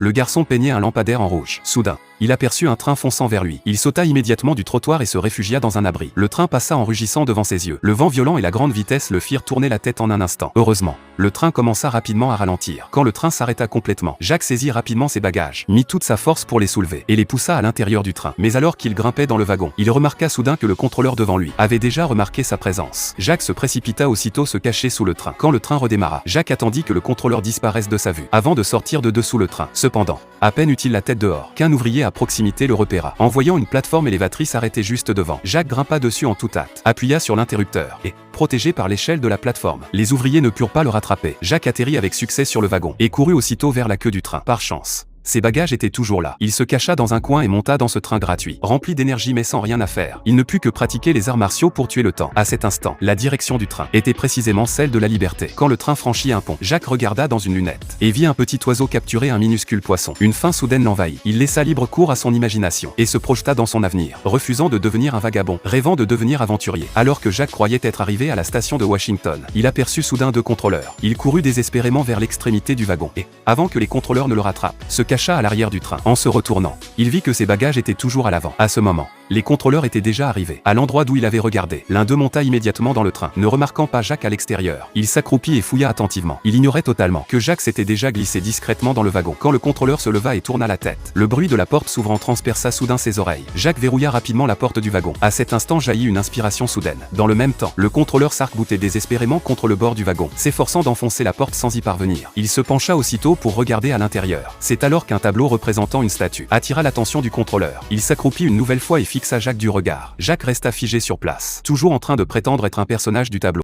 Le garçon peignait un lampadaire en rouge. Soudain, il aperçut un train fonçant vers lui. Il sauta immédiatement du trottoir et se réfugia dans un abri. Le train passa en rugissant devant ses yeux. Le vent violent et la grande vitesse le firent tourner la tête en un instant. Heureusement, le train commença rapidement à ralentir. Quand le train s'arrêta complètement, Jacques saisit rapidement ses bagages, mit toute sa force pour les soulever et les poussa à l'intérieur du train. Mais alors qu'il grimpait dans le wagon, il remarqua soudain que le contrôleur devant lui avait déjà remarqué sa présence. Jacques se précipita aussitôt se cacher sous le train. Quand le train redémarra, Jacques attendit que le contrôleur disparaisse de sa vue avant de sortir de dessous le train. Cependant, à peine eut-il la tête dehors qu'un ouvrier à proximité le repéra. En voyant une plateforme élévatrice arrêtée juste devant, Jacques grimpa dessus en toute hâte, appuya sur l'interrupteur et, protégé par l'échelle de la plateforme, les ouvriers ne purent pas le rattraper. Jacques atterrit avec succès sur le wagon et courut aussitôt vers la queue du train. Par chance, ses bagages étaient toujours là. Il se cacha dans un coin et monta dans ce train gratuit, rempli d'énergie mais sans rien à faire. Il ne put que pratiquer les arts martiaux pour tuer le temps. À cet instant, la direction du train était précisément celle de la liberté. Quand le train franchit un pont, Jacques regarda dans une lunette et vit un petit oiseau capturer un minuscule poisson. Une faim soudaine l'envahit. Il laissa libre cours à son imagination et se projeta dans son avenir, refusant de devenir un vagabond, rêvant de devenir aventurier. Alors que Jacques croyait être arrivé à la station de Washington, il aperçut soudain deux contrôleurs. Il courut désespérément vers l'extrémité du wagon et, avant que les contrôleurs ne le rattrapent, se cacha à l'arrière du train. En se retournant, il vit que ses bagages étaient toujours à l'avant. À ce moment, les contrôleurs étaient déjà arrivés. À l'endroit d'où il avait regardé, l'un d'eux monta immédiatement dans le train, ne remarquant pas Jacques à l'extérieur. Il s'accroupit et fouilla attentivement. Il ignorait totalement que Jacques s'était déjà glissé discrètement dans le wagon. Quand le contrôleur se leva et tourna la tête, le bruit de la porte s'ouvrant transperça soudain ses oreilles. Jacques verrouilla rapidement la porte du wagon. À cet instant jaillit une inspiration soudaine. Dans le même temps, le contrôleur s'arc-boutait désespérément contre le bord du wagon, s'efforçant d'enfoncer la porte sans y parvenir. Il se pencha aussitôt pour regarder à l'intérieur. C'est alors qu'un tableau représentant une statue attira l'attention du contrôleur. Il s'accroupit une nouvelle fois et fixa Jacques du regard. Jacques resta figé sur place, toujours en train de prétendre être un personnage du tableau.